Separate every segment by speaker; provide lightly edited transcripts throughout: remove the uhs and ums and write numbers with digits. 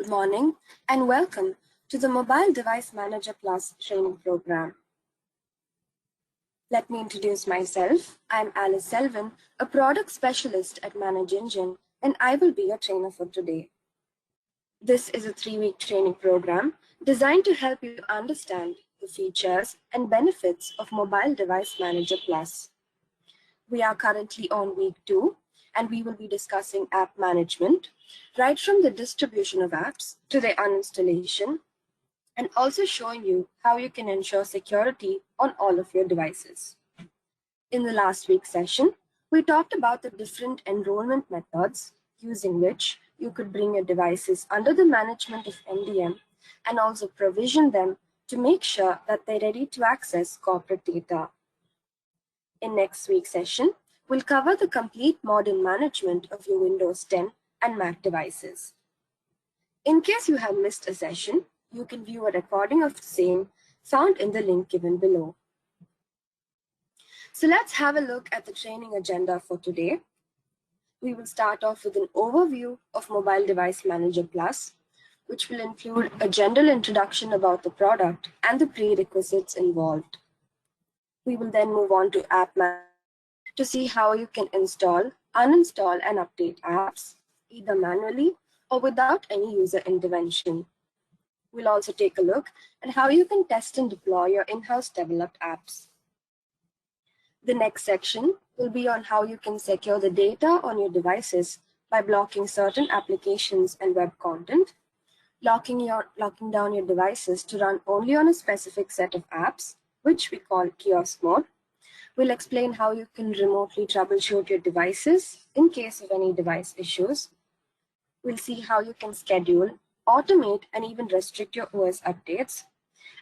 Speaker 1: Good morning and welcome to the Mobile Device Manager Plus training program. Let me introduce myself. I'm Alice Selvin, a product specialist at ManageEngine, and I will be your trainer for today. This is a 3-week training program designed to help you understand the features and benefits of Mobile Device Manager Plus. We are currently on week 2, and we will be discussing app management, right from the distribution of apps to their uninstallation, and also showing you how you can ensure security on all of your devices. In the last week's session, we talked about the different enrollment methods using which you could bring your devices under the management of MDM and also provision them to make sure that they're ready to access corporate data. In next week's session, we'll cover the complete modern management of your Windows 10 and Mac devices. In case you have missed a session, you can view a recording of the same found in the link given below. So let's have a look at the training agenda for today. We will start off with an overview of Mobile Device Manager Plus, which will include a general introduction about the product and the prerequisites involved. We will then move on to App Management to see how you can install, uninstall, and update apps, either manually or without any user intervention. We'll also take a look at how you can test and deploy your in-house developed apps. The next section will be on how you can secure the data on your devices by blocking certain applications and web content, locking down your devices to run only on a specific set of apps, which we call kiosk mode. We'll explain how you can remotely troubleshoot your devices in case of any device issues. We'll see how you can schedule, automate, and even restrict your OS updates,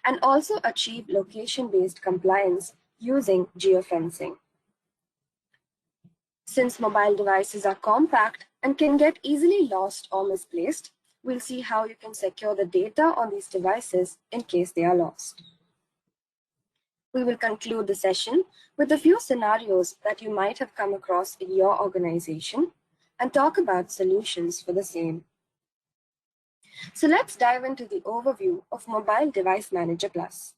Speaker 1: and also achieve location-based compliance using geofencing. Since mobile devices are compact and can get easily lost or misplaced, we'll see how you can secure the data on these devices in case they are lost. We will conclude the session with a few scenarios that you might have come across in your organization and talk about solutions for the same. So let's dive into the overview of Mobile Device Manager Plus.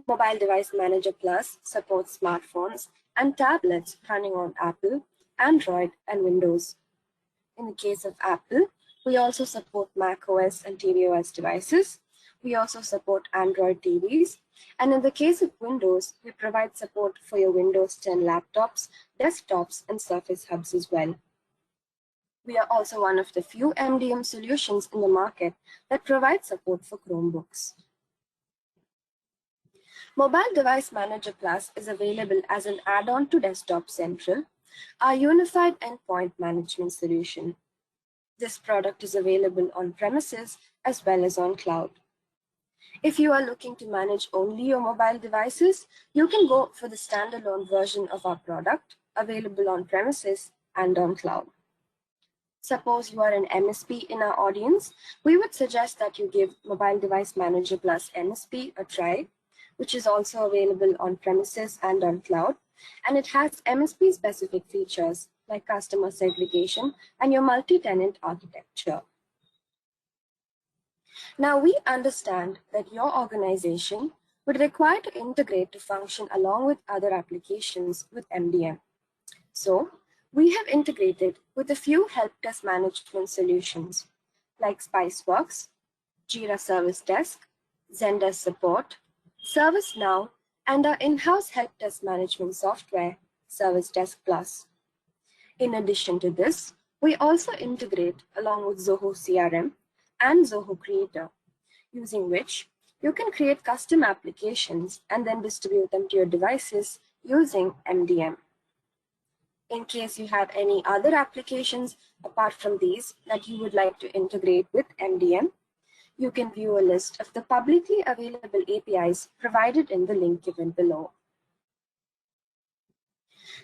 Speaker 1: Mobile Device Manager Plus supports smartphones and tablets running on Apple, Android, and Windows. In the case of Apple, we also support macOS and tvOS devices. We also support Android TVs. And in the case of Windows, we provide support for your Windows 10 laptops, desktops, and Surface Hubs as well. We are also one of the few MDM solutions in the market that provide support for Chromebooks. Mobile Device Manager Plus is available as an add-on to Desktop Central, our unified endpoint management solution. This product is available on premises as well as on cloud. If you are looking to manage only your mobile devices, you can go for the standalone version of our product, available on premises and on cloud. Suppose you are an MSP in our audience, we would suggest that you give Mobile Device Manager Plus MSP a try, which is also available on premises and on cloud, and it has MSP-specific features like customer segregation and your multi-tenant architecture. Now, we understand that your organization would require to integrate to function along with other applications with MDM. So, we have integrated with a few help desk management solutions like Spiceworks, Jira Service Desk, Zendesk Support, ServiceNow, and our in-house help desk management software, Service Desk Plus. In addition to this, we also integrate along with Zoho CRM and Zoho Creator, using which you can create custom applications and then distribute them to your devices using MDM. In case you have any other applications apart from these that you would like to integrate with MDM, you can view a list of the publicly available APIs provided in the link given below.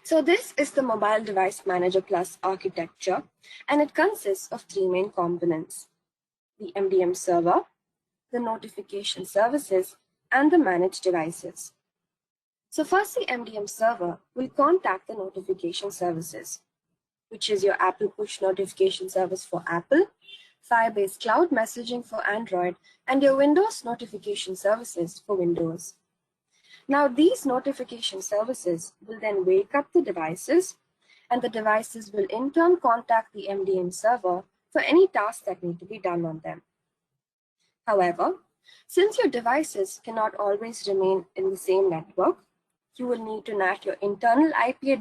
Speaker 1: So this is the Mobile Device Manager Plus architecture, and it consists of 3 main components: the MDM server, the notification services, and the managed devices. So first, the MDM server will contact the notification services, which is your Apple push notification service for Apple, Firebase Cloud Messaging for Android, and your Windows notification services for Windows. Now, these notification services will then wake up the devices, and the devices will in turn contact the MDM server for any tasks that need to be done on them. However, since your devices cannot always remain in the same network, you will need to NAT your internal IP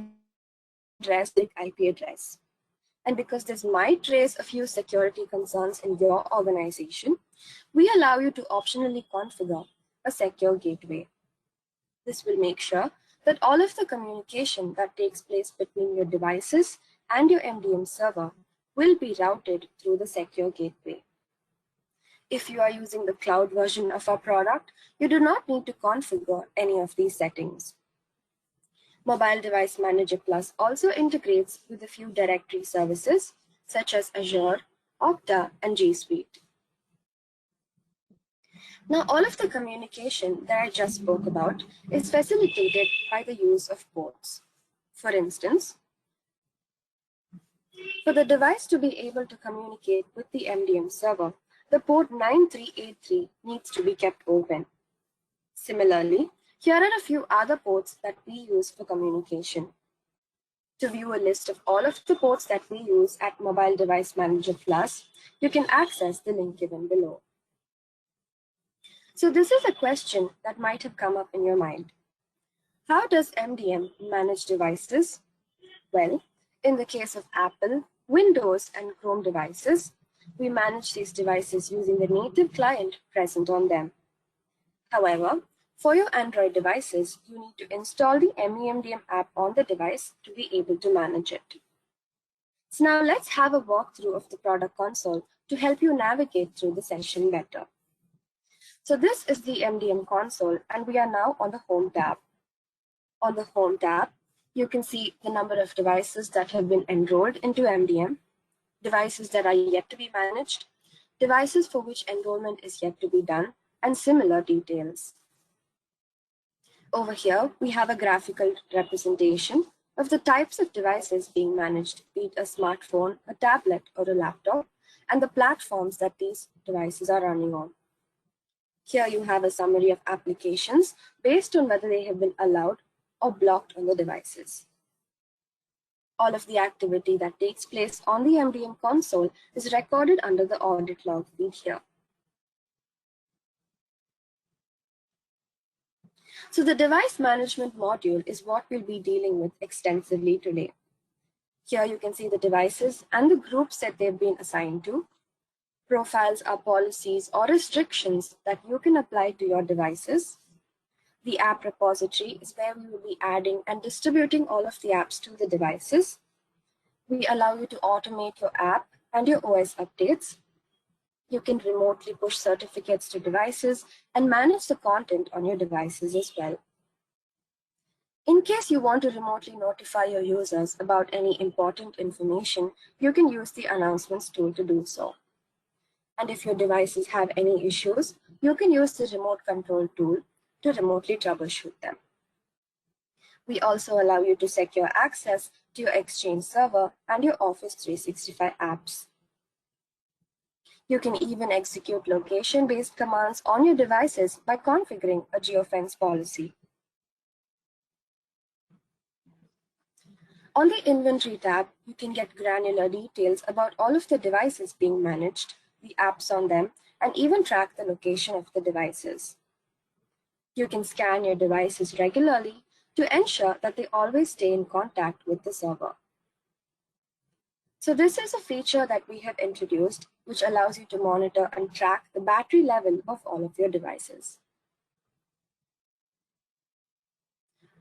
Speaker 1: address with IP address. And because this might raise a few security concerns in your organization, we allow you to optionally configure a secure gateway. This will make sure that all of the communication that takes place between your devices and your MDM server will be routed through the secure gateway. If you are using the cloud version of our product, you do not need to configure any of these settings. Mobile Device Manager Plus also integrates with a few directory services such as Azure, Okta, and G Suite. Now, all of the communication that I just spoke about is facilitated by the use of ports. For instance, for the device to be able to communicate with the MDM server, the port 9383 needs to be kept open. Similarly, here are a few other ports that we use for communication. To view a list of all of the ports that we use at Mobile Device Manager Plus, you can access the link given below. So this is a question that might have come up in your mind. How does MDM manage devices? Well, in the case of Apple, Windows, and Chrome devices, we manage these devices using the native client present on them. However, for your Android devices, you need to install the MeMDM app on the device to be able to manage it. So now let's have a walkthrough of the product console to help you navigate through the session better. So this is the MDM console, and we are now on the Home tab. On the Home tab, you can see the number of devices that have been enrolled into MDM, devices that are yet to be managed, devices for which enrollment is yet to be done, and similar details. Over here, we have a graphical representation of the types of devices being managed, be it a smartphone, a tablet, or a laptop, and the platforms that these devices are running on. Here you have a summary of applications based on whether they have been allowed or blocked on the devices. All of the activity that takes place on the MDM console is recorded under the audit log feed here. So the device management module is what we'll be dealing with extensively today. Here you can see the devices and the groups that they've been assigned to. Profiles are policies or restrictions that you can apply to your devices. The app repository is where we will be adding and distributing all of the apps to the devices. We allow you to automate your app and your OS updates. You can remotely push certificates to devices and manage the content on your devices as well. In case you want to remotely notify your users about any important information, you can use the announcements tool to do so. And if your devices have any issues, you can use the remote control tool to remotely troubleshoot them. We also allow you to secure access to your Exchange server and your Office 365 apps. You can even execute location-based commands on your devices by configuring a geofence policy. On the Inventory tab, you can get granular details about all of the devices being managed, the apps on them, and even track the location of the devices. You can scan your devices regularly to ensure that they always stay in contact with the server. So this is a feature that we have introduced, which allows you to monitor and track the battery level of all of your devices.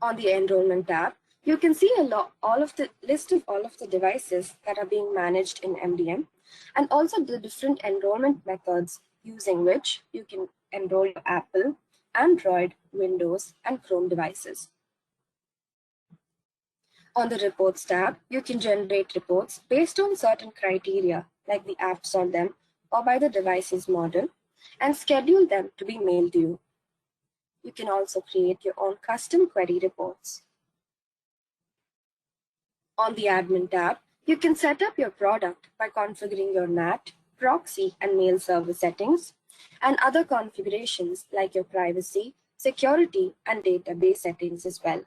Speaker 1: On the Enrollment tab, you can see list of all of the devices that are being managed in MDM, and also the different enrollment methods using which you can enroll your Apple, Android, Windows, and Chrome devices. On the Reports tab, you can generate reports based on certain criteria, like the apps on them or by the device's model, and schedule them to be mailed to you. You can also create your own custom query reports. On the Admin tab, you can set up your product by configuring your NAT, proxy and mail server settings, and other configurations like your privacy, security, and database settings as well.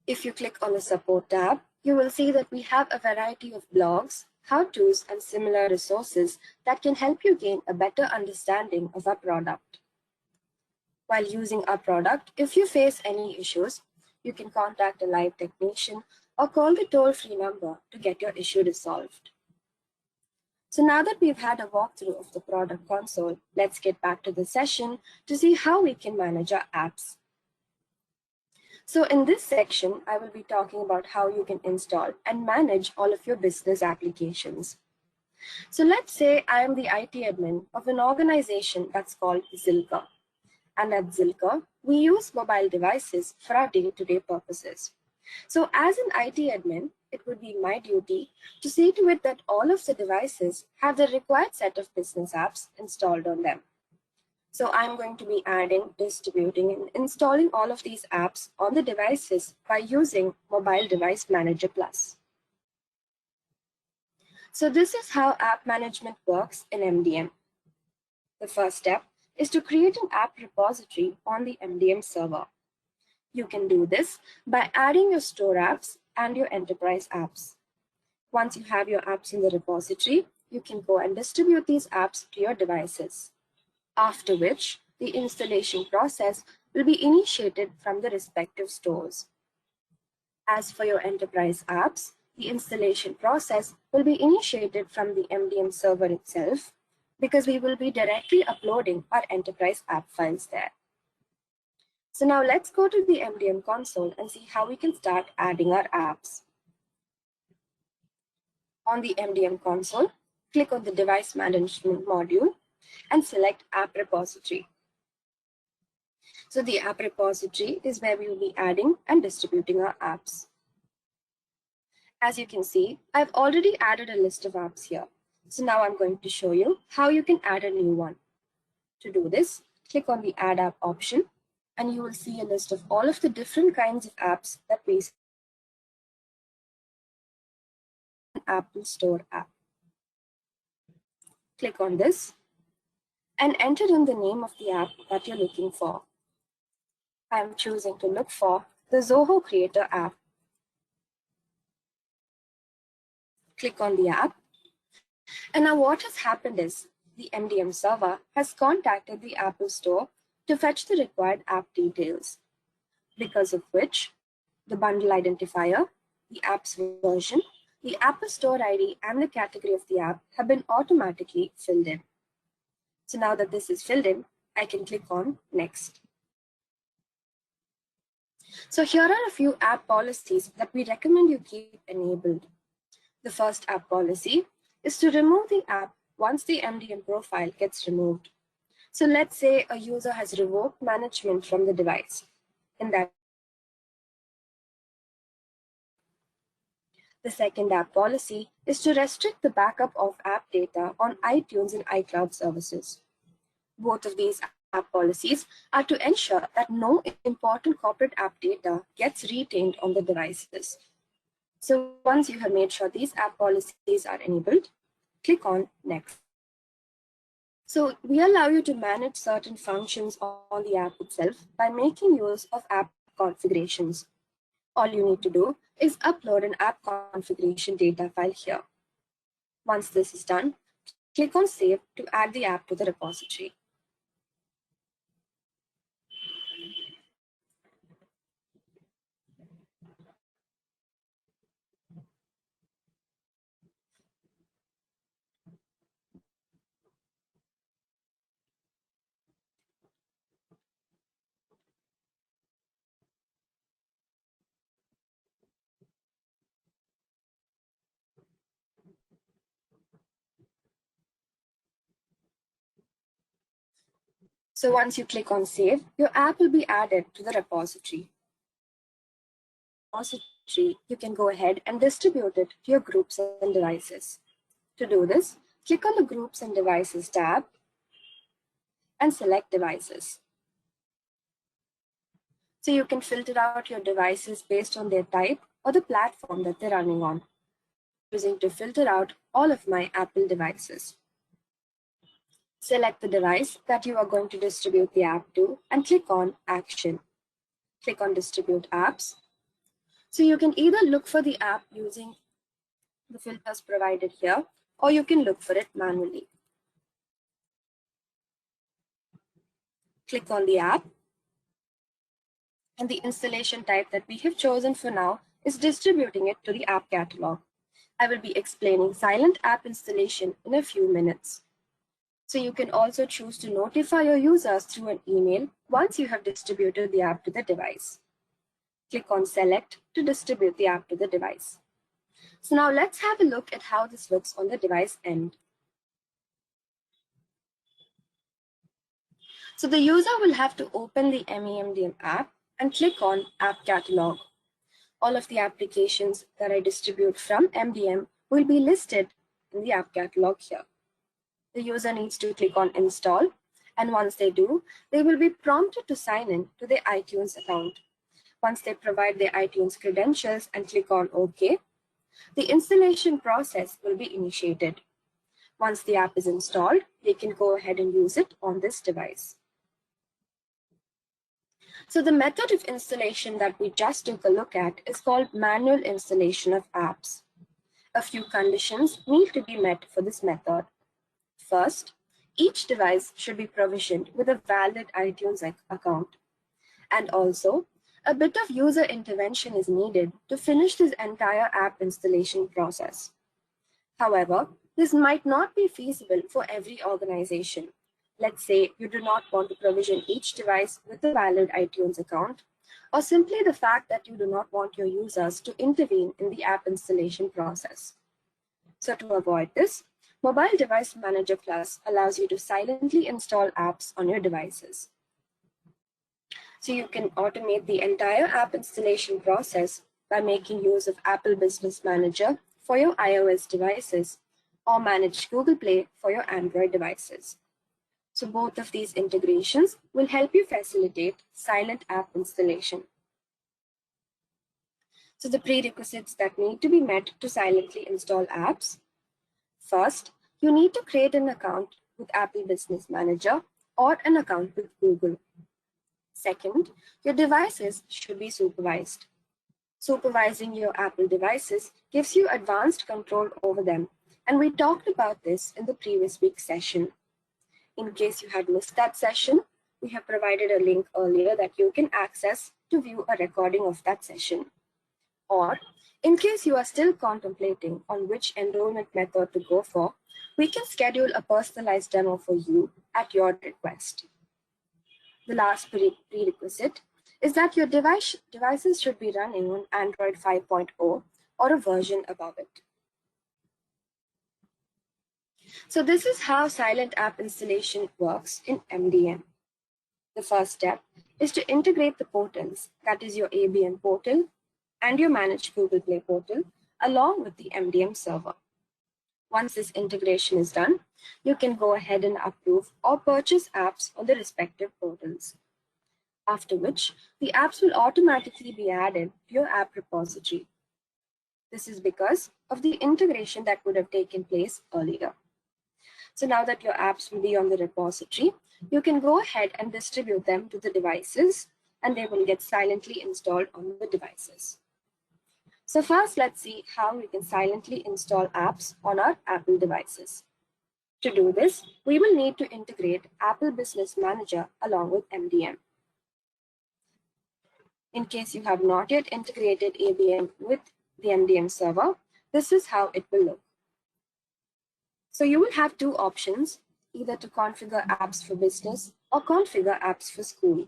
Speaker 1: If you click on the Support tab, you will see that we have a variety of blogs, how-tos, and similar resources that can help you gain a better understanding of our product. While using our product, if you face any issues, you can contact a live technician or call the toll-free number to get your issue resolved. So now that we've had a walkthrough of the product console, let's get back to the session to see how we can manage our apps. So in this section, I will be talking about how you can install and manage all of your business applications. So let's say I am the IT admin of an organization that's called Zilker. And at Zilker, we use mobile devices for our day-to-day purposes. So as an IT admin, it would be my duty to see to it that all of the devices have the required set of business apps installed on them. So I'm going to be adding, distributing, and installing all of these apps on the devices by using Mobile Device Manager Plus. So this is how app management works in MDM. The first step is to create an app repository on the MDM server. You can do this by adding your store apps and your enterprise apps. Once you have your apps in the repository, you can go and distribute these apps to your devices, after which the installation process will be initiated from the respective stores. As for your enterprise apps, the installation process will be initiated from the MDM server itself because we will be directly uploading our enterprise app files there. So now let's go to the MDM console and see how we can start adding our apps. On the MDM console, click on the device management module and select app repository. So the app repository is where we will be adding and distributing our apps. As you can see, I've already added a list of apps here. So now I'm going to show you how you can add a new one. To do this, click on the Add App option, and you will see a list of all of the different kinds of apps that we see in Apple Store app. Click on this and enter in the name of the app that you're looking for. I'm choosing to look for the Zoho Creator app. Click on the app. And now what has happened is the MDM server has contacted the Apple Store to fetch the required app details, because of which the bundle identifier, the app's version, the Apple Store ID, and the category of the app have been automatically filled in. So now that this is filled in, I can click on Next. So here are a few app policies that we recommend you keep enabled. The first app policy is to remove the app once the MDM profile gets removed. So let's say a user has revoked management from the device. In that, the second app policy is to restrict the backup of app data on iTunes and iCloud services. Both of these app policies are to ensure that no important corporate app data gets retained on the devices. So once you have made sure these app policies are enabled, click on Next. So we allow you to manage certain functions on the app itself by making use of app configurations. All you need to do is upload an app configuration data file here. Once this is done, click on Save to add the app to the repository. So once you click on Save, your app will be added to the repository. You can go ahead and distribute it to your groups and devices. To do this, click on the Groups and Devices tab and select Devices. So you can filter out your devices based on their type or the platform that they're running on. choosing to filter out all of my Apple devices. Select the device that you are going to distribute the app to and click on Action. Click on Distribute Apps. So you can either look for the app using the filters provided here, or you can look for it manually. Click on the app, and the installation type that we have chosen for now is distributing it to the app catalog. I will be explaining silent app installation in a few minutes. So you can also choose to notify your users through an email once you have distributed the app to the device. Click on Select to distribute the app to the device. So now let's have a look at how this looks on the device end. So the user will have to open the MDM app and click on App Catalog. All of the applications that I distribute from MDM will be listed in the App Catalog here. The user needs to click on Install, and once they do, they will be prompted to sign in to their iTunes account. Once they provide their iTunes credentials and click on OK, the installation process will be initiated. Once the app is installed, they can go ahead and use it on this device. So the method of installation that we just took a look at is called manual installation of apps. A few conditions need to be met for this method. First, each device should be provisioned with a valid iTunes account. And also, a bit of user intervention is needed to finish this entire app installation process. However, this might not be feasible for every organization. Let's say you do not want to provision each device with a valid iTunes account, or simply the fact that you do not want your users to intervene in the app installation process. So to avoid this, Mobile Device Manager Plus allows you to silently install apps on your devices. So you can automate the entire app installation process by making use of Apple Business Manager for your iOS devices or Manage Google Play for your Android devices. So both of these integrations will help you facilitate silent app installation. So the prerequisites that need to be met to silently install apps. First, you need to create an account with Apple Business Manager or an account with Google. Second, your devices should be supervised. Supervising your Apple devices gives you advanced control over them, and we talked about this in the previous week's session. In case you had missed that session, we have provided a link earlier that you can access to view a recording of that session. Or, in case you are still contemplating on which enrollment method to go for, we can schedule a personalized demo for you at your request. The last prerequisite is that your devices should be running on Android 5.0 or a version above it. So this is how silent app installation works in MDM. The first step is to integrate the portals, that is your ABM portal and your Manage Google Play portal, along with the MDM server. Once this integration is done, you can go ahead and approve or purchase apps on the respective portals. After which, the apps will automatically be added to your app repository. This is because of the integration that would have taken place earlier. So now that your apps will be on the repository, you can go ahead and distribute them to the devices, and they will get silently installed on the devices. So first, let's see how we can silently install apps on our Apple devices. To do this, we will need to integrate Apple Business Manager along with MDM. In case you have not yet integrated ABM with the MDM server, this is how it will look. So you will have two options, either to configure apps for business or configure apps for school.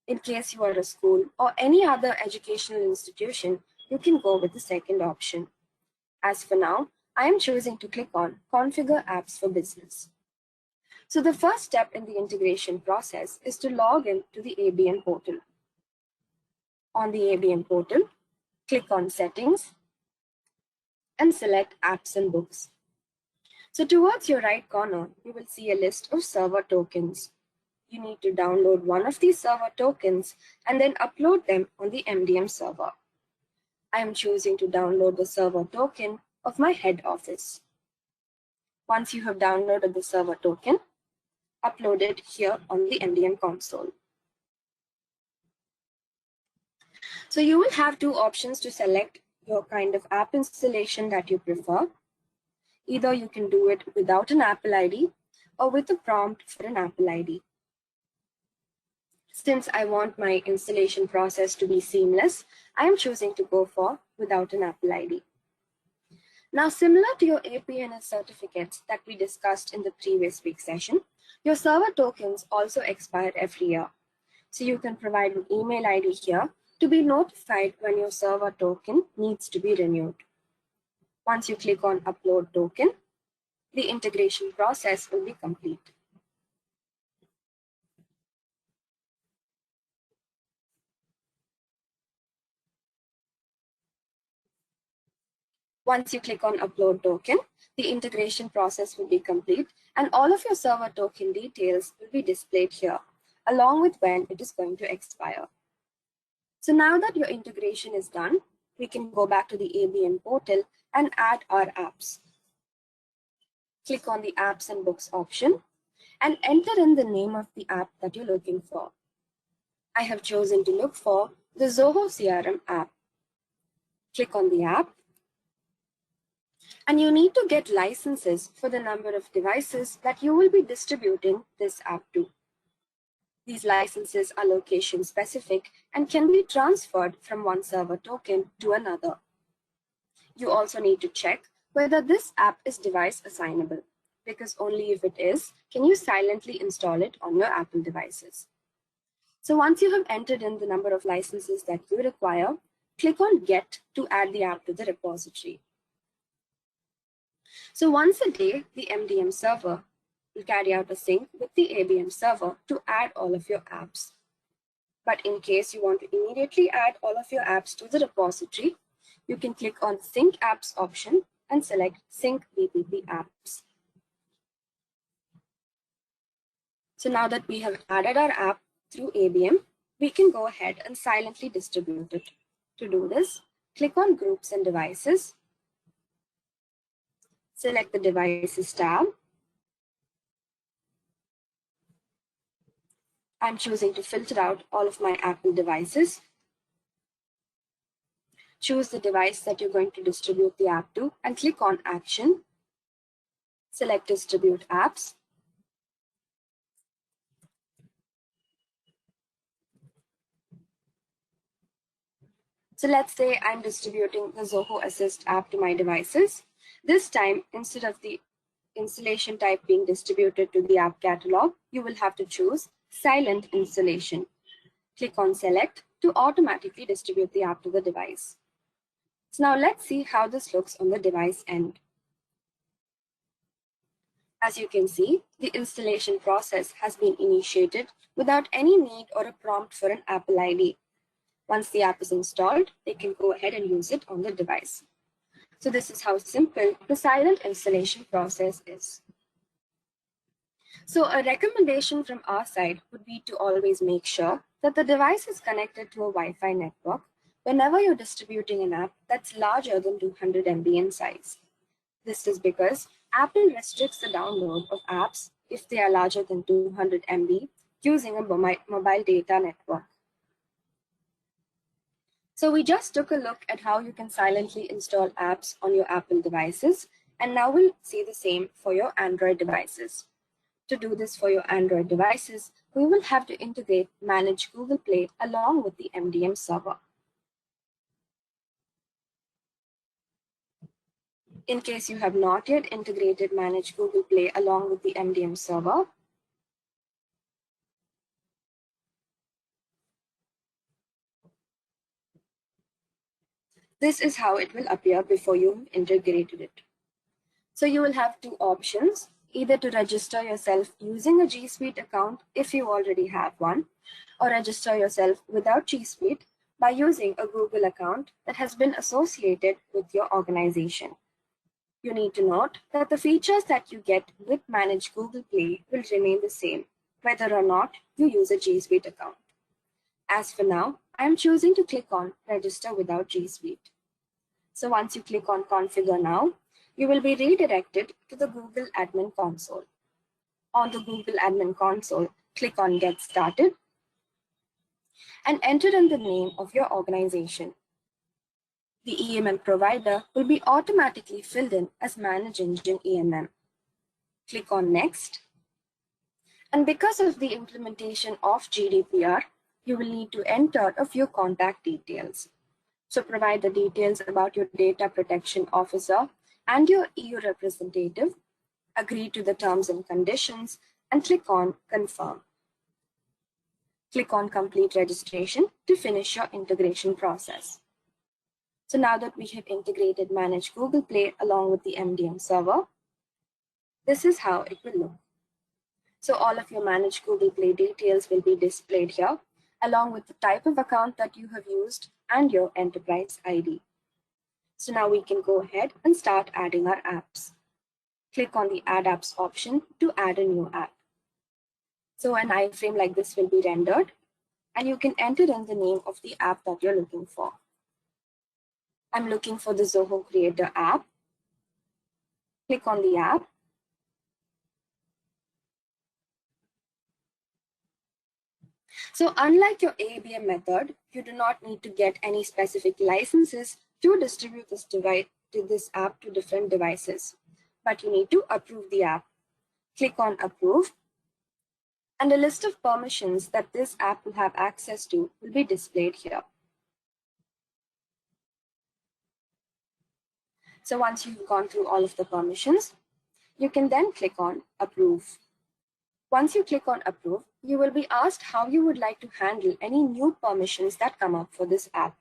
Speaker 1: In case you are a school or any other educational institution, you can go with the second option. As for now, I am choosing to click on Configure Apps for Business. So the first step in the integration process is to log in to the ABM portal. On the ABM portal, click on Settings and select Apps and Books. So towards your right corner, you will see a list of server tokens. You need to download one of these server tokens and then upload them on the MDM server. I am choosing to download the server token of my head office. Once you have downloaded the server token, upload it here on the MDM console. So you will have two options to select your kind of app installation that you prefer. Either you can do it without an Apple ID or with a prompt for an Apple ID. Since I want my installation process to be seamless, I am choosing to go for without an Apple ID. Now, similar to your APNS certificates that we discussed in the previous week session, your server tokens also expire every year. So you can provide an email ID here to be notified when your server token needs to be renewed. Once you click on Upload Token, the integration process will be complete. Once you click on Upload Token, the integration process will be complete and all of your server token details will be displayed here, along with when it is going to expire. So now that your integration is done, we can go back to the ABM portal and add our apps. Click on the Apps and Books option and enter in the name of the app that you're looking for. I have chosen to look for the Zoho CRM app. Click on the app. And you need to get licenses for the number of devices that you will be distributing this app to. These licenses are location specific and can be transferred from one server token to another. You also need to check whether this app is device assignable, because only if it is, can you silently install it on your Apple devices. So once you have entered in the number of licenses that you require, click on Get to add the app to the repository. So once a day, the MDM server will carry out a sync with the ABM server to add all of your apps. But in case you want to immediately add all of your apps to the repository, you can click on Sync Apps option and select Sync BPP apps. So now that we have added our app through ABM, we can go ahead and silently distribute it. To do this, click on Groups and Devices. Select the Devices tab. I'm choosing to filter out all of my Apple devices. Choose the device that you're going to distribute the app to and click on Action. Select Distribute Apps. So let's say I'm distributing the Zoho Assist app to my devices. This time, instead of the installation type being distributed to the app catalog, you will have to choose Silent Installation. Click on Select to automatically distribute the app to the device. So now let's see how this looks on the device end. As you can see, the installation process has been initiated without any need or a prompt for an Apple ID. Once the app is installed, they can go ahead and use it on the device. So this is how simple the silent installation process is. So a recommendation from our side would be to always make sure that the device is connected to a Wi-Fi network whenever you're distributing an app that's larger than 200 MB in size. This is because Apple restricts the download of apps if they are larger than 200 MB using a mobile data network. So we just took a look at how you can silently install apps on your Apple devices, and now we'll see the same for your Android devices. To do this for your Android devices, we will have to integrate Manage Google Play along with the MDM server. In case you have not yet integrated Manage Google Play along with the MDM server, this is how it will appear before you've integrated it. So you will have two options, either to register yourself using a G Suite account if you already have one, or register yourself without G Suite by using a Google account that has been associated with your organization. You need to note that the features that you get with Manage Google Play will remain the same, whether or not you use a G Suite account. As for now, I am choosing to click on Register without G Suite. So once you click on Configure Now, you will be redirected to the Google Admin Console. On the Google Admin Console, click on Get Started and enter in the name of your organization. The EMM provider will be automatically filled in as ManageEngine EMM. Click on Next. And because of the implementation of GDPR, you will need to enter a few contact details. So provide the details about your data protection officer and your EU representative, agree to the terms and conditions, and click on Confirm. Click on Complete Registration to finish your integration process. So now that we have integrated Manage Google Play along with the MDM server, this is how it will look. So all of your Manage Google Play details will be displayed here, along with the type of account that you have used and your enterprise ID. So now we can go ahead and start adding our apps. Click on the Add Apps option to add a new app. So an iframe like this will be rendered, and you can enter in the name of the app that you're looking for. I'm looking for the Zoho Creator app. Click on the app. So unlike your ABM method, you do not need to get any specific licenses to distribute this app to different devices, but you need to approve the app. Click on Approve, and a list of permissions that this app will have access to will be displayed here. So once you've gone through all of the permissions, you can then click on Approve. Once you click on Approve, you will be asked how you would like to handle any new permissions that come up for this app.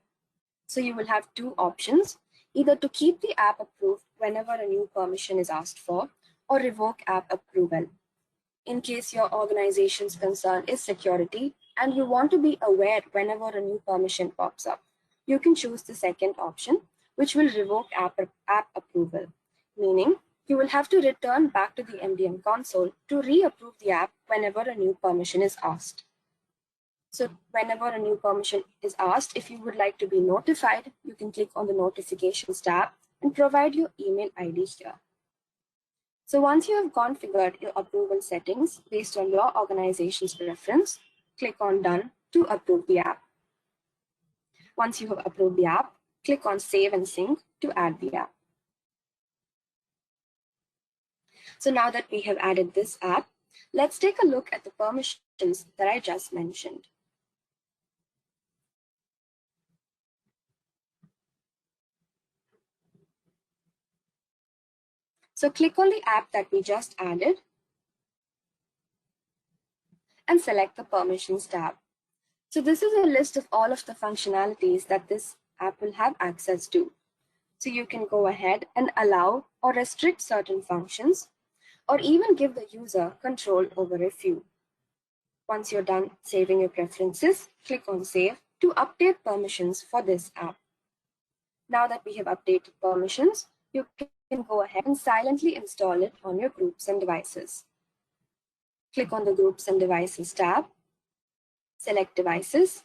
Speaker 1: So you will have two options, either to keep the app approved whenever a new permission is asked for, or revoke app approval. In case your organization's concern is security and you want to be aware whenever a new permission pops up, you can choose the second option, which will revoke app approval, meaning you will have to return back to the MDM console to reapprove the app whenever a new permission is asked. So whenever a new permission is asked, if you would like to be notified, you can click on the Notifications tab and provide your email ID here. So once you have configured your approval settings based on your organization's preference, click on Done to approve the app. Once you have approved the app, click on Save and Sync to add the app. So now that we have added this app, let's take a look at the permissions that I just mentioned. So click on the app that we just added and select the Permissions tab. So this is a list of all of the functionalities that this app will have access to. So you can go ahead and allow or restrict certain functions, or even give the user control over a few. Once you're done saving your preferences, click on Save to update permissions for this app. Now that we have updated permissions, you can go ahead and silently install it on your groups and devices. Click on the Groups and Devices tab, select Devices,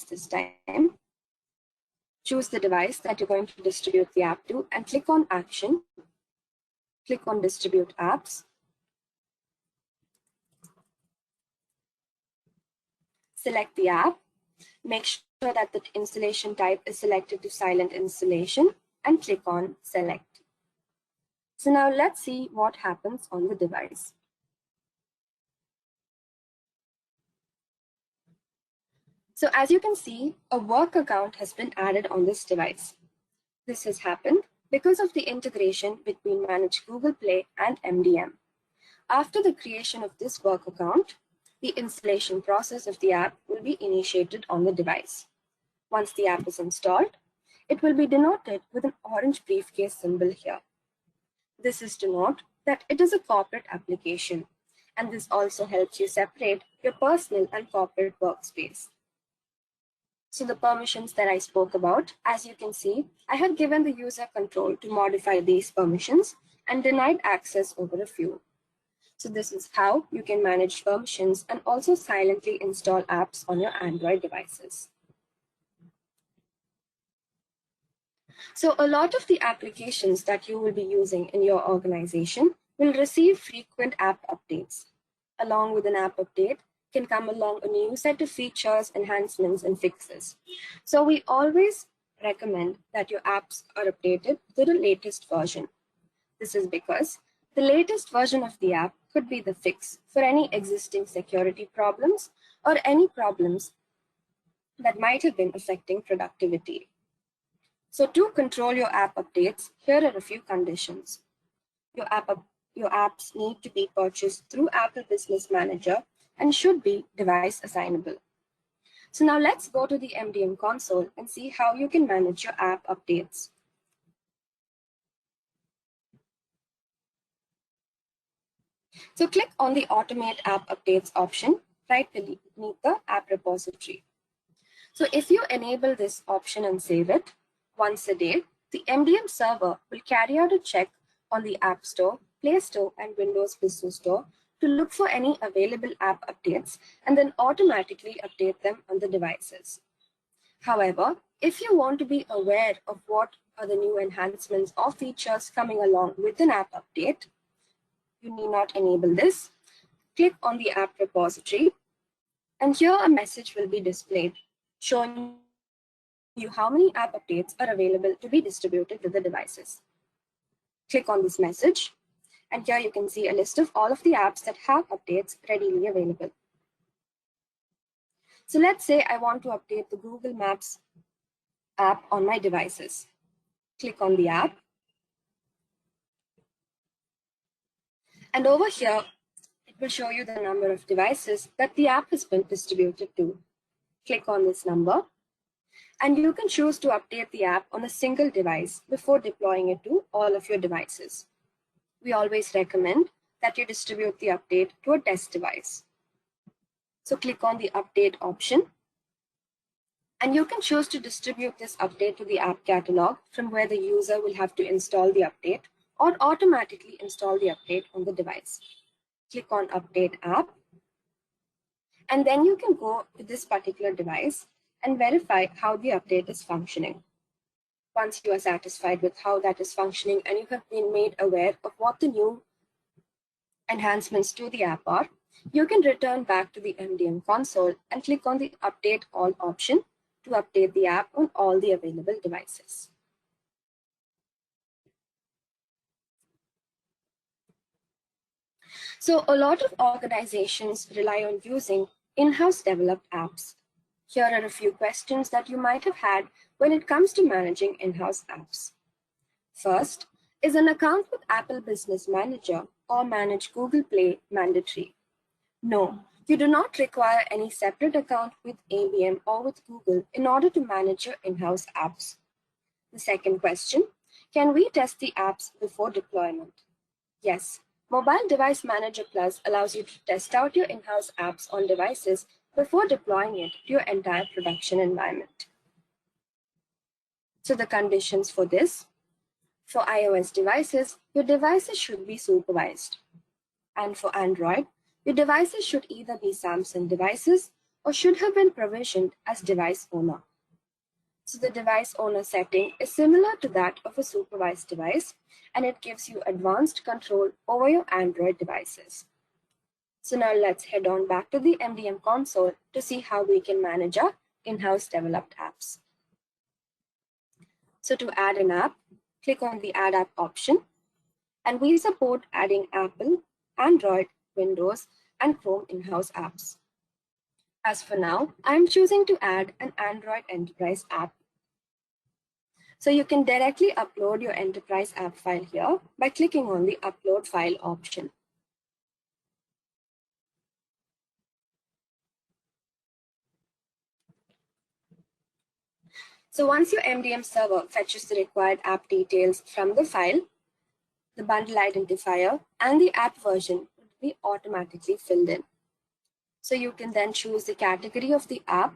Speaker 1: this time. Choose the device that you're going to distribute the app to and click on Action. Click on Distribute Apps. Select the app. Make sure that the installation type is selected to Silent Installation and click on Select. So now let's see what happens on the device. So as you can see, a work account has been added on this device. This has happened because of the integration between Manage Google Play and MDM. After the creation of this work account, the installation process of the app will be initiated on the device. Once the app is installed, it will be denoted with an orange briefcase symbol here. This is to note that it is a corporate application, and this also helps you separate your personal and corporate workspace. So the permissions that I spoke about, as you can see, I have given the user control to modify these permissions and denied access over a few. So this is how you can manage permissions and also silently install apps on your Android devices. So a lot of the applications that you will be using in your organization will receive frequent app updates. Along with an app update can come along a new set of features, enhancements, and fixes. So we always recommend that your apps are updated to the latest version. This is because the latest version of the app could be the fix for any existing security problems or any problems that might have been affecting productivity. So to control your app updates, here are a few conditions. Your apps need to be purchased through Apple Business Manager and should be device assignable. So now let's go to the MDM console and see how you can manage your app updates. So click on the Automate App Updates option right beneath the app repository. So if you enable this option and save it, once a day, the MDM server will carry out a check on the App Store, Play Store, and Windows Business Store to look for any available app updates and then automatically update them on the devices. However, if you want to be aware of what are the new enhancements or features coming along with an app update, you need not enable this. Click on the app repository, and here a message will be displayed showing you how many app updates are available to be distributed to the devices. Click on this message, and here you can see a list of all of the apps that have updates readily available. So let's say I want to update the Google Maps app on my devices. Click on the app. And over here, it will show you the number of devices that the app has been distributed to. Click on this number, and you can choose to update the app on a single device before deploying it to all of your devices. We always recommend that you distribute the update to a test device. So click on the update option, and you can choose to distribute this update to the app catalog from where the user will have to install the update or automatically install the update on the device. Click on Update App, and then you can go to this particular device and verify how the update is functioning. Once you are satisfied with how that is functioning and you have been made aware of what the new enhancements to the app are, you can return back to the MDM console and click on the Update All option to update the app on all the available devices. So a lot of organizations rely on using in-house developed apps. Here are a few questions that you might have had when it comes to managing in-house apps. First, is an account with Apple Business Manager or Manage Google Play mandatory? No, you do not require any separate account with ABM or with Google in order to manage your in-house apps. The second question, can we test the apps before deployment? Yes, Mobile Device Manager Plus allows you to test out your in-house apps on devices before deploying it to your entire production environment. So the conditions for this: for iOS devices, your devices should be supervised. And for Android, your devices should either be Samsung devices or should have been provisioned as device owner. So the device owner setting is similar to that of a supervised device, and it gives you advanced control over your Android devices. So now let's head on back to the MDM console to see how we can manage our in-house developed apps. So to add an app, click on the Add App option, and we support adding Apple, Android, Windows, and Chrome in-house apps. As for now, I'm choosing to add an Android Enterprise app. So you can directly upload your Enterprise app file here by clicking on the Upload File option. So once your MDM server fetches the required app details from the file, the bundle identifier and the app version will be automatically filled in. So you can then choose the category of the app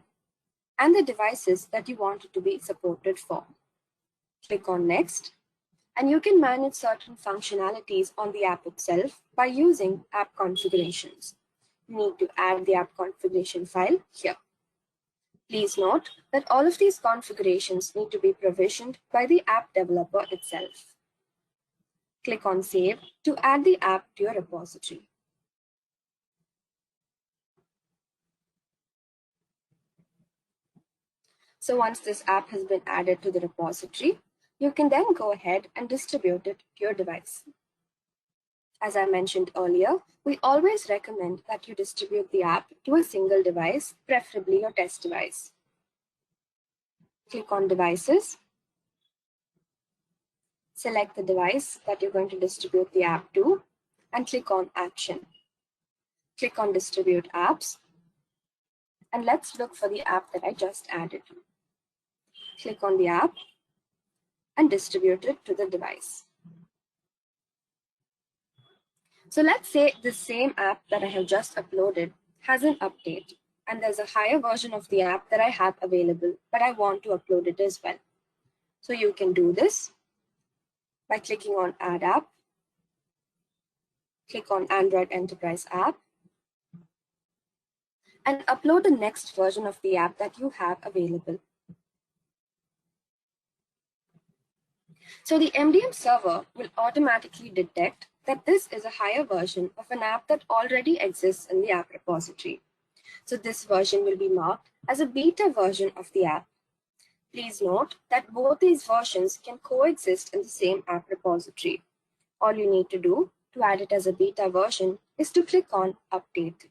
Speaker 1: and the devices that you want it to be supported for. Click on Next, And you can manage certain functionalities on the app itself by using app configurations. You need to add the app configuration file here. Please note that all of these configurations need to be provisioned by the app developer itself. Click on Save to add the app to your repository. So once this app has been added to the repository, you can then go ahead and distribute it to your device. As I mentioned earlier, we always recommend that you distribute the app to a single device, preferably your test device. Click on Devices. Select the device that you're going to distribute the app to and click on Action. Click on Distribute Apps. And let's look for the app that I just added. Click on the app and distribute it to the device. So let's say the same app that I have just uploaded has an update and there's a higher version of the app that I have available, but I want to upload it as well. So you can do this by clicking on Add App, click on Android Enterprise App, and upload the next version of the app that you have available. So the MDM server will automatically detect that this is a higher version of an app that already exists in the app repository. So this version will be marked as a beta version of the app. Please note that both these versions can coexist in the same app repository. All you need to do to add it as a beta version is to click on Update.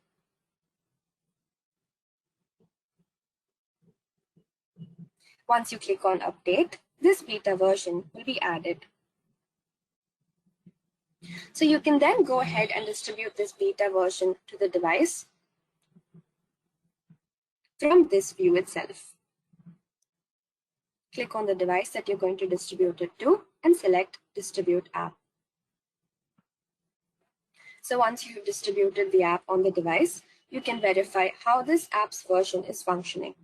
Speaker 1: Once you click on Update, this beta version will be added. So you can then go ahead and distribute this beta version to the device from this view itself. Click on the device that you're going to distribute it to and select Distribute App. So once you've distributed the app on the device, you can verify how this app's version is functioning.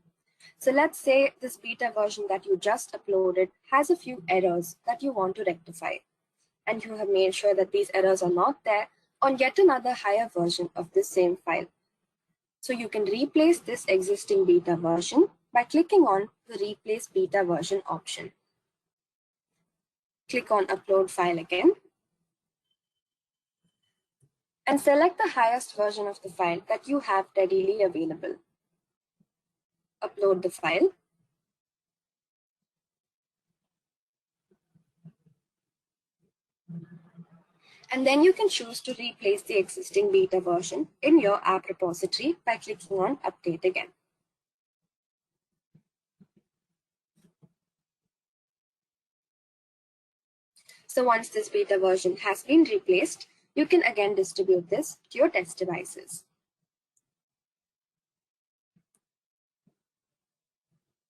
Speaker 1: So let's say this beta version that you just uploaded has a few errors that you want to rectify, and you have made sure that these errors are not there on yet another higher version of the same file. So you can replace this existing beta version by clicking on the Replace Beta Version option. Click on Upload File again, and select the highest version of the file that you have readily available. Upload the file. And then you can choose to replace the existing beta version in your app repository by clicking on Update again. So once this beta version has been replaced, you can again distribute this to your test devices.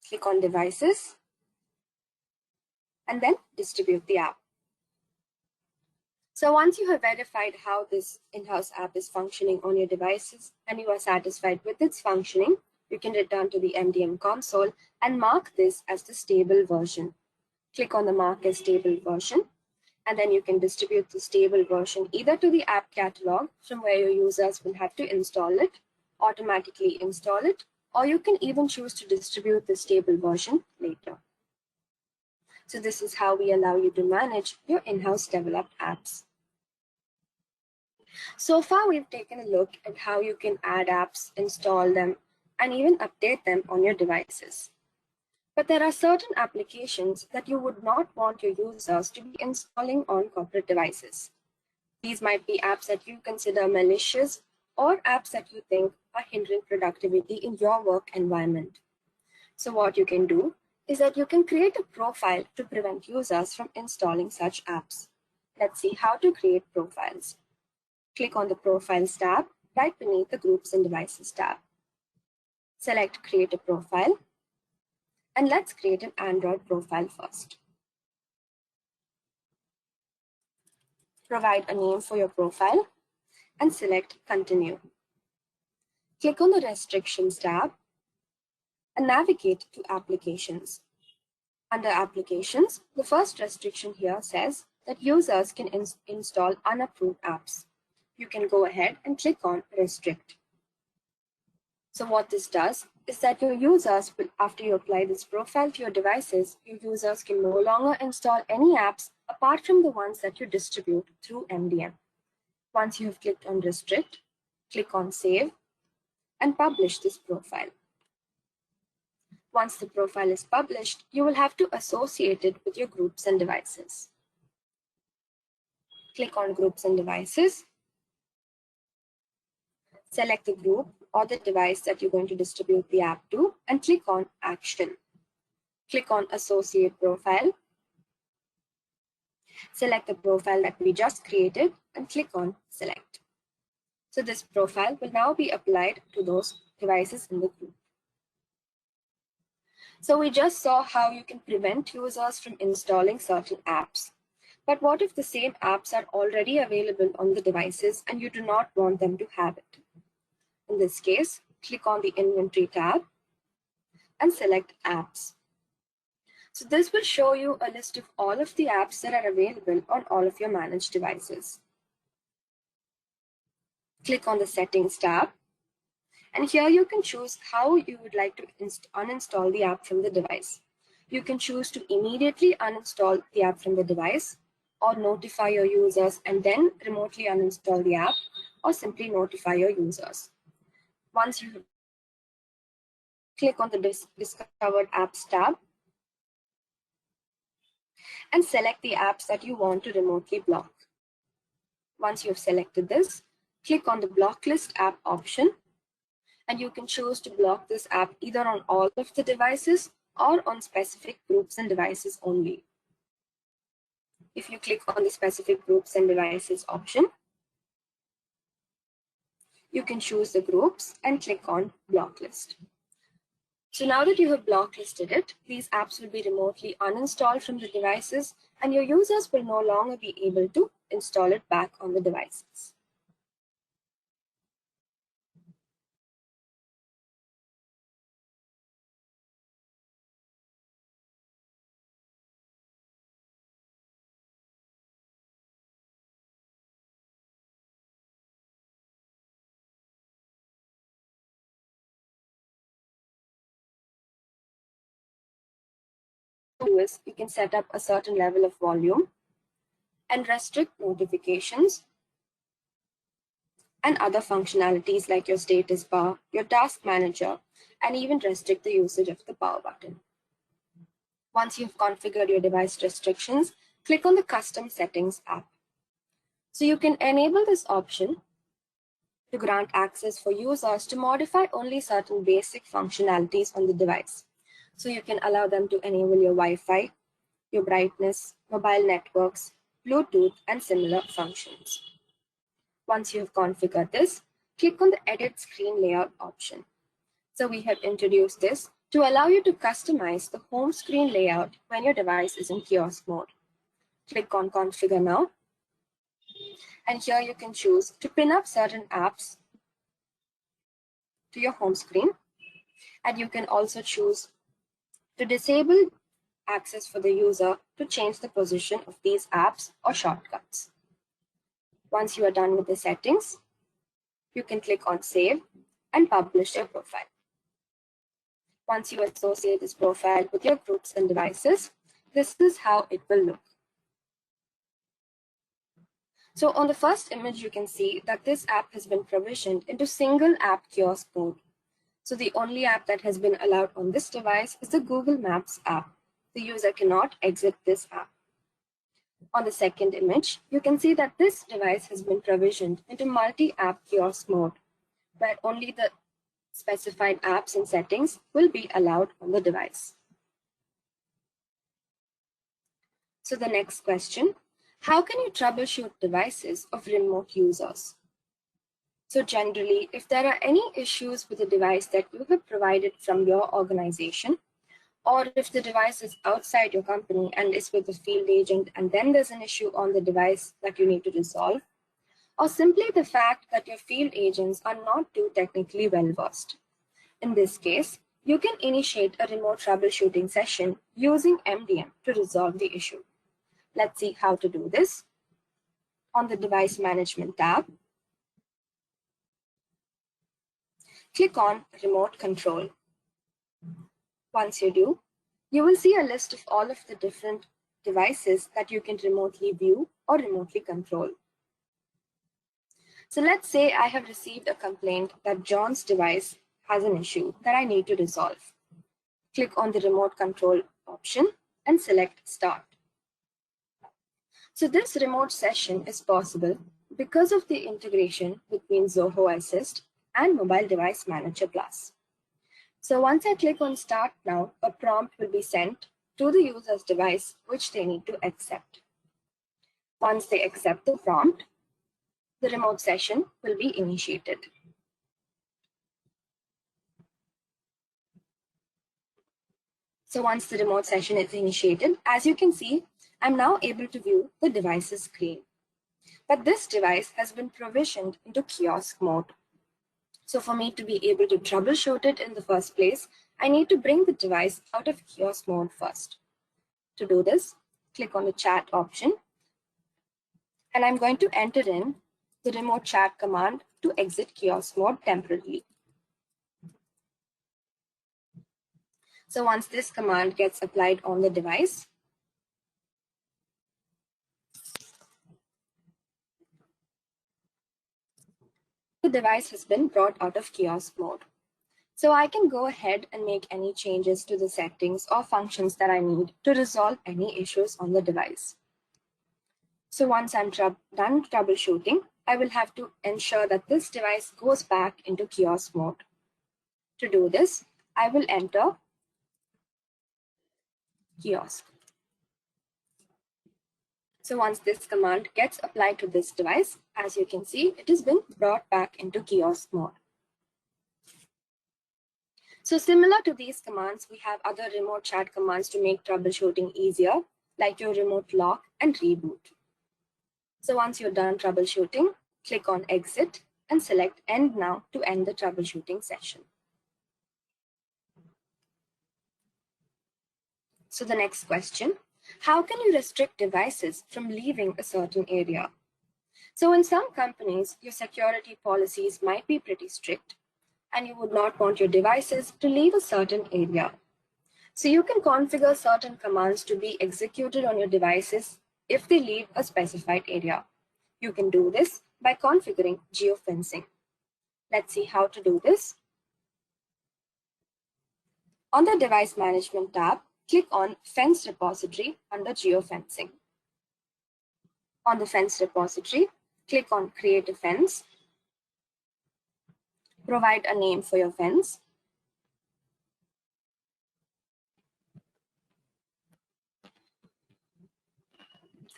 Speaker 1: Click on Devices, and then distribute the app. So once you have verified how this in-house app is functioning on your devices and you are satisfied with its functioning, you can return to the MDM console and mark this as the stable version. Click on the Mark as Stable Version, and then you can distribute the stable version either to the app catalog from where your users will have to install it, automatically install it, or you can even choose to distribute the stable version later. So this is how we allow you to manage your in-house developed apps. So far, we've taken a look at how you can add apps, install them, and even update them on your devices. But there are certain applications that you would not want your users to be installing on corporate devices. These might be apps that you consider malicious or apps that you think are hindering productivity in your work environment. So what you can do is that you can create a profile to prevent users from installing such apps. Let's see how to create profiles. Click on the Profiles tab right beneath the Groups and Devices tab. Select Create a Profile, and let's create an Android profile first. Provide a name for your profile and select Continue. Click on the Restrictions tab and navigate to Applications. Under Applications, the first restriction here says that users can install unapproved apps. You can go ahead and click on Restrict. So what this does is that your users will, after you apply this profile to your devices, your users can no longer install any apps apart from the ones that you distribute through MDM. Once you have clicked on Restrict, click on Save and publish this profile. Once the profile is published, you will have to associate it with your groups and devices. Click on Groups and Devices. Select the group or the device that you're going to distribute the app to and click on Action. Click on Associate Profile. Select the profile that we just created and click on Select. So this profile will now be applied to those devices in the group. So we just saw how you can prevent users from installing certain apps. But what if the same apps are already available on the devices and you do not want them to have it? In this case, click on the Inventory tab and select Apps. So this will show you a list of all of the apps that are available on all of your managed devices. Click on the Settings tab. And here you can choose how you would like to uninstall the app from the device. You can choose to immediately uninstall the app from the device, or notify your users and then remotely uninstall the app, or simply notify your users. Once you click on the Discovered Apps tab and select the apps that you want to remotely block. Once you have selected this, click on the Block List app option. And you can choose to block this app either on all of the devices or on specific groups and devices only. If you click on the Specific Groups and Devices option, you can choose the groups and click on Block List. So now that you have blocklisted it, these apps will be remotely uninstalled from the devices and your users will no longer be able to install it back on the devices. Is you can set up a certain level of volume and restrict notifications and other functionalities like your status bar, your task manager, and even restrict the usage of the power button. Once you've configured your device restrictions, click on the Custom Settings app. So you can enable this option to grant access for users to modify only certain basic functionalities on the device. So you can allow them to enable your Wi-Fi, your brightness, mobile networks, Bluetooth, and similar functions. Once you have configured this, click on the Edit Screen Layout option. So we have introduced this to allow you to customize the home screen layout when your device is in kiosk mode. Click on Configure Now. And here you can choose to pin up certain apps to your home screen. And you can also choose to disable access for the user to change the position of these apps or shortcuts. Once you are done with the settings, you can click on Save and publish your profile. Once you associate this profile with your groups and devices, this is how it will look. So on the first image, you can see that this app has been provisioned into single app kiosk mode. So the only app that has been allowed on this device is the Google Maps app. The user cannot exit this app. On the second image, you can see that this device has been provisioned into multi-app kiosk mode, where only the specified apps and settings will be allowed on the device. So the next question, how can you troubleshoot devices of remote users? So generally, if there are any issues with the device that you have provided from your organization, or if the device is outside your company and is with a field agent and then there's an issue on the device that you need to resolve, or simply the fact that your field agents are not too technically well versed. In this case, you can initiate a remote troubleshooting session using MDM to resolve the issue. Let's see how to do this. On the Device Management tab, click on Remote Control. Once you do, you will see a list of all of the different devices that you can remotely view or remotely control. So let's say I have received a complaint that John's device has an issue that I need to resolve. Click on the Remote Control option and select Start. So this remote session is possible because of the integration between Zoho Assist and Mobile Device Manager Plus. So once I click on Start Now, a prompt will be sent to the user's device, which they need to accept. Once they accept the prompt, the remote session will be initiated. So once the remote session is initiated, as you can see, I'm now able to view the device's screen. But this device has been provisioned into kiosk mode. So for me to be able to troubleshoot it in the first place, I need to bring the device out of kiosk mode first. To do this, click on the chat option, and I'm going to enter in the remote chat command to exit kiosk mode temporarily. So once this command gets applied on the device, the device has been brought out of kiosk mode. So I can go ahead and make any changes to the settings or functions that I need to resolve any issues on the device. So once I'm done troubleshooting, I will have to ensure that this device goes back into kiosk mode. To do this, I will enter kiosk. So once this command gets applied to this device, as you can see, it has been brought back into kiosk mode. So similar to these commands, we have other remote chat commands to make troubleshooting easier, like your remote lock and reboot. So once you're done troubleshooting, click on Exit and select End Now to end the troubleshooting session. So the next question, how can you restrict devices from leaving a certain area? So in some companies, your security policies might be pretty strict, and you would not want your devices to leave a certain area. So you can configure certain commands to be executed on your devices if they leave a specified area. You can do this by configuring geofencing. Let's see how to do this. On the Device Management tab, click on Fence Repository under Geofencing. On the Fence Repository, click on Create a Fence. Provide a name for your fence.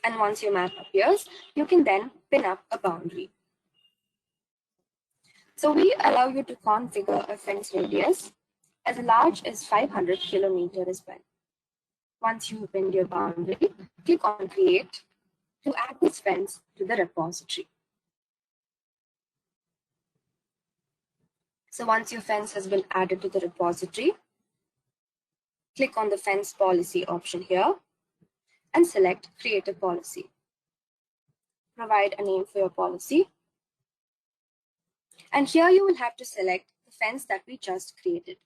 Speaker 1: And once your map appears, you can then pin up a boundary. So we allow you to configure a fence radius as large as 500 kilometers as well. Once you pinned your boundary, click on Create to add this fence to the repository. So once your fence has been added to the repository, click on the Fence Policy option here and select Create a Policy. Provide a name for your policy. And here you will have to select the fence that we just created.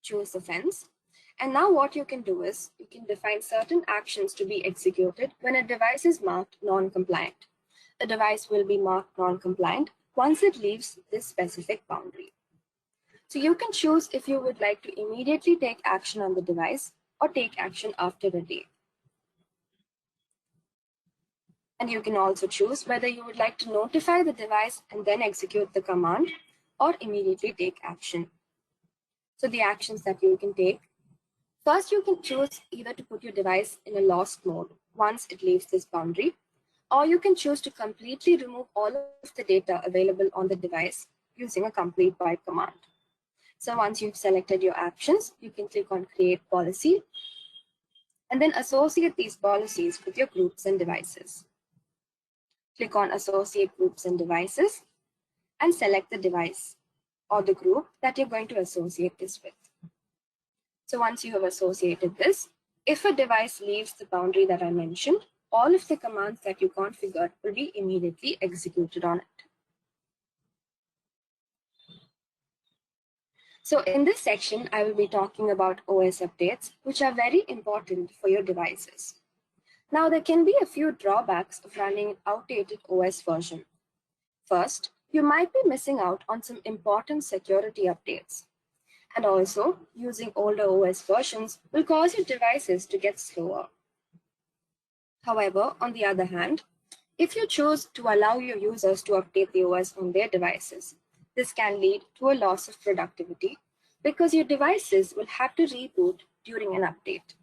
Speaker 1: Choose the fence. And now what you can do is you can define certain actions to be executed when a device is marked non-compliant. The device will be marked non-compliant once it leaves this specific boundary. So you can choose if you would like to immediately take action on the device or take action after a day. And you can also choose whether you would like to notify the device and then execute the command or immediately take action. So the actions that you can take, first you can choose either to put your device in a lost mode once it leaves this boundary, or you can choose to completely remove all of the data available on the device using a complete wipe command. So once you've selected your actions, you can click on Create Policy and then associate these policies with your groups and devices. Click on Associate Groups and Devices and select the device or the group that you're going to associate this with. So once you have associated this, if a device leaves the boundary that I mentioned, all of the commands that you configured will be immediately executed on it. So in this section, I will be talking about OS updates, which are very important for your devices. Now, there can be a few drawbacks of running an outdated OS version. First, you might be missing out on some important security updates. And also, using older OS versions will cause your devices to get slower. However, on the other hand, if you choose to allow your users to update the OS on their devices, this can lead to a loss of productivity because your devices will have to reboot during an update.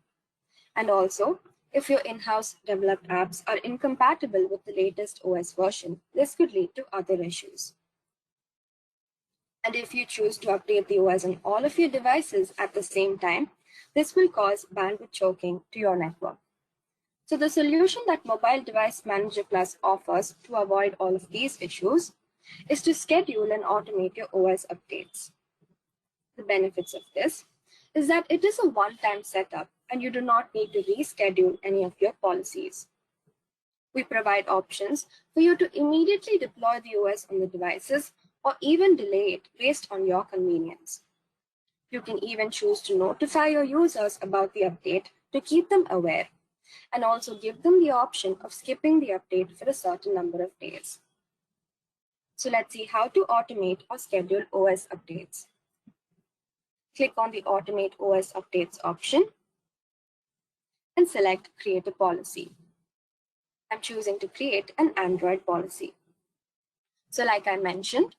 Speaker 1: And also, if your in-house developed apps are incompatible with the latest OS version, this could lead to other issues. And if you choose to update the OS on all of your devices at the same time, this will cause bandwidth choking to your network. So the solution that Mobile Device Manager Plus offers to avoid all of these issues is to schedule and automate your OS updates. The benefits of this is that it is a one-time setup and you do not need to reschedule any of your policies. We provide options for you to immediately deploy the OS on the devices or even delay it based on your convenience. You can even choose to notify your users about the update to keep them aware, and also give them the option of skipping the update for a certain number of days. So let's see how to automate or schedule OS updates. Click on the Automate OS Updates option and select Create a Policy. I'm choosing to create an Android policy. So like I mentioned,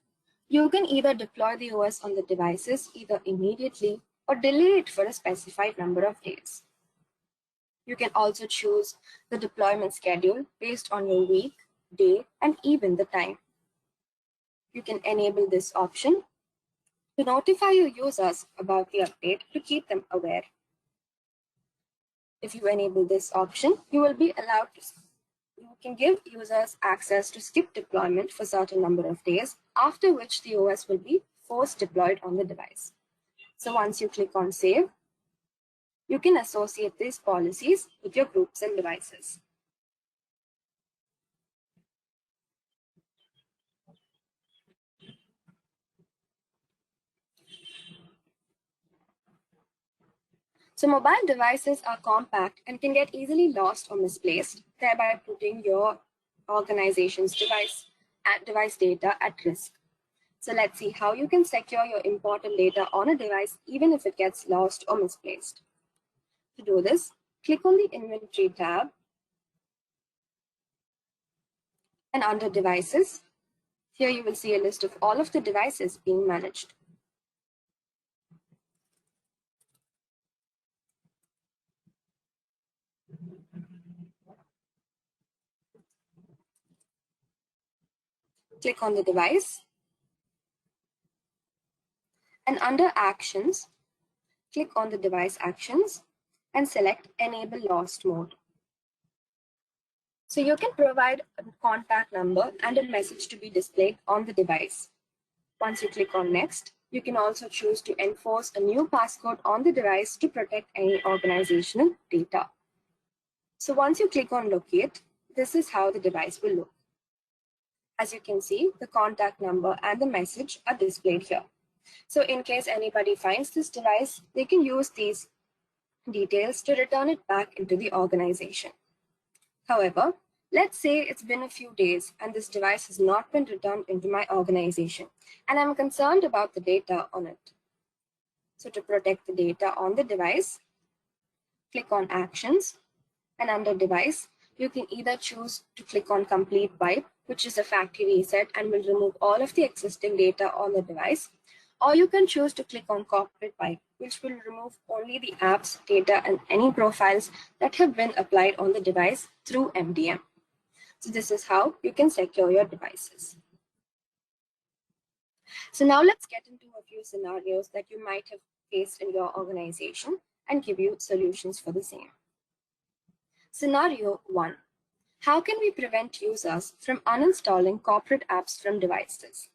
Speaker 1: you can either deploy the OS on the devices either immediately or delay it for a specified number of days. You can also choose the deployment schedule based on your week, day, and even the time. You can enable this option to notify your users about the update to keep them aware. If you enable this option, you will be allowed to, you can give users access to skip deployment for a certain number of days, after which the OS will be force deployed on the device. So once you click on Save, you can associate these policies with your groups and devices. So mobile devices are compact and can get easily lost or misplaced, thereby putting your organization's device data at risk. So let's see how you can secure your important data on a device even if it gets lost or misplaced. To do this, click on the Inventory tab and under Devices, here you will see a list of all of the devices being managed. Click on the device and under Actions, click on the device actions and select Enable Lost Mode. So you can provide a contact number and a message to be displayed on the device. Once you click on Next, you can also choose to enforce a new passcode on the device to protect any organizational data. So once you click on Locate, this is how the device will look. As you can see, the contact number and the message are displayed here. So in case anybody finds this device, they can use these details to return it back into the organization. However, let's say it's been a few days and this device has not been returned into my organization, and I'm concerned about the data on it. So to protect the data on the device, click on Actions, and under Device, you can either choose to click on Complete Wipe, which is a factory reset and will remove all of the existing data on the device, or you can choose to click on Corporate Wipe, which will remove only the apps, data, and any profiles that have been applied on the device through MDM. So this is how you can secure your devices. So now let's get into a few scenarios that you might have faced in your organization and give you solutions for the same. Scenario 1. How can we prevent users from uninstalling corporate apps from devices?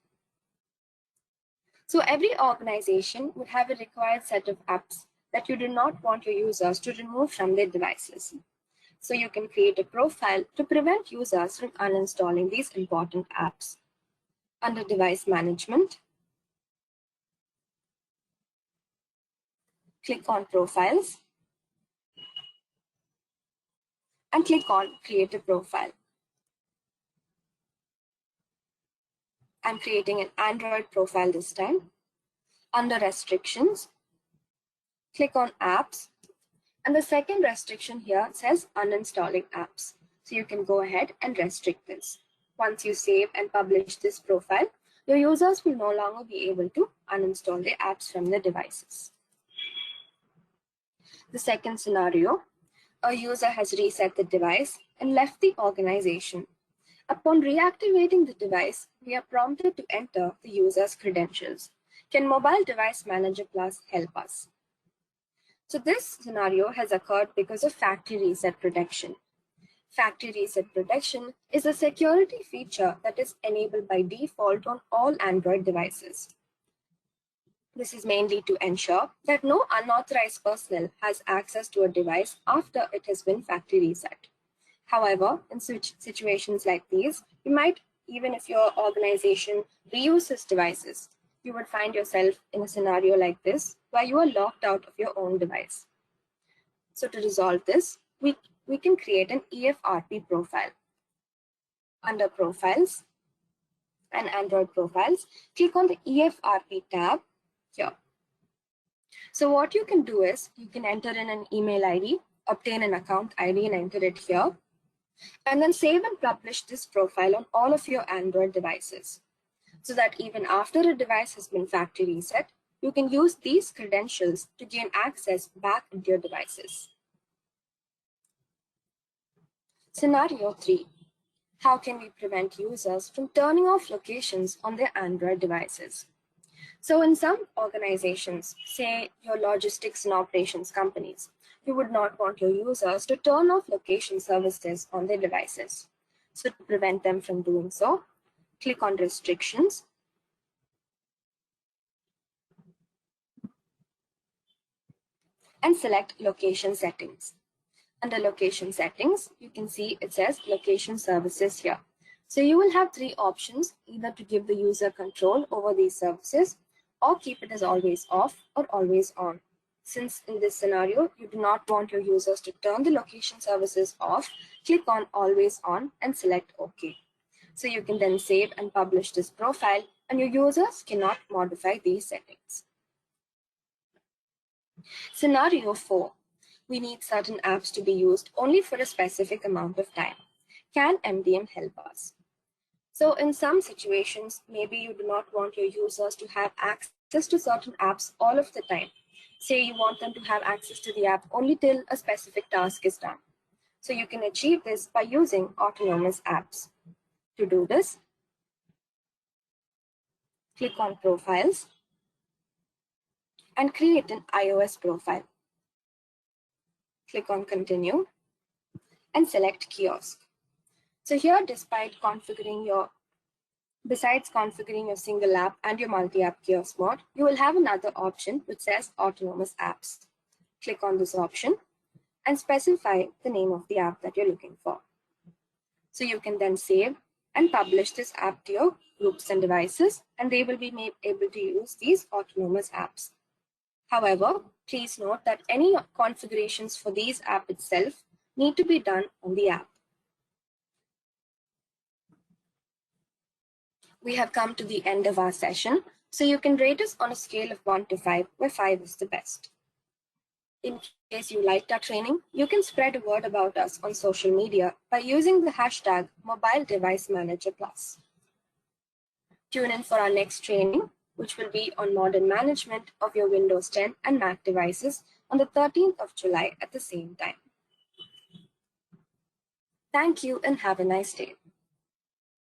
Speaker 1: So every organization would have a required set of apps that you do not want your users to remove from their devices. So you can create a profile to prevent users from uninstalling these important apps. Under Device Management, click on Profiles and click on Create a Profile. I'm creating an Android profile this time. Under Restrictions, click on Apps, and the second restriction here says Uninstalling Apps. So you can go ahead and restrict this. Once you save and publish this profile, your users will no longer be able to uninstall their apps from their devices. The second scenario, a user has reset the device and left the organization. Upon reactivating the device, we are prompted to enter the user's credentials. Can Mobile Device Manager Plus help us? So this scenario has occurred because of factory reset protection. Factory reset protection is a security feature that is enabled by default on all Android devices. This is mainly to ensure that no unauthorized personnel has access to a device after it has been factory reset. However, in situations like these, you might, even if your organization reuses devices, you would find yourself in a scenario like this where you are locked out of your own device. So to resolve this, we can create an EFRP profile. Under Profiles and Android Profiles, click on the EFRP tab here. So what you can do is you can enter in an email ID, obtain an account ID and enter it here, and then save and publish this profile on all of your Android devices, so that even after a device has been factory reset, you can use these credentials to gain access back into your devices. Scenario 3. How can we prevent users from turning off locations on their Android devices? So in some organizations, say your logistics and operations companies, you would not want your users to turn off location services on their devices. So to prevent them from doing so, click on Restrictions and select Location Settings. Under Location Settings, you can see it says Location Services here. So you will have three options, either to give the user control over these services or keep it as always off or always on. Since in this scenario, you do not want your users to turn the location services off, click on Always On and select OK. So you can then save and publish this profile and your users cannot modify these settings. Scenario 4. We need certain apps to be used only for a specific amount of time. Can MDM help us? So in some situations, maybe you do not want your users to have access to certain apps all of the time. Say you want them to have access to the app only till a specific task is done. So you can achieve this by using autonomous apps. To do this, click on Profiles and create an iOS profile. Click on Continue and select Kiosk. So here, besides configuring your single app and your multi-app kiosk mode, you will have another option which says Autonomous Apps. Click on this option and specify the name of the app that you're looking for. So you can then save and publish this app to your groups and devices, and they will be able to use these autonomous apps. However, please note that any configurations for these apps itself need to be done on the app. We have come to the end of our session, so you can rate us on a scale of 1 to 5, where 5 is the best. In case you liked our training, you can spread a word about us on social media by using the hashtag #MobileDeviceManagerPlus. Tune in for our next training, which will be on modern management of your Windows 10 and Mac devices on the 13th of July at the same time. Thank you and have a nice day.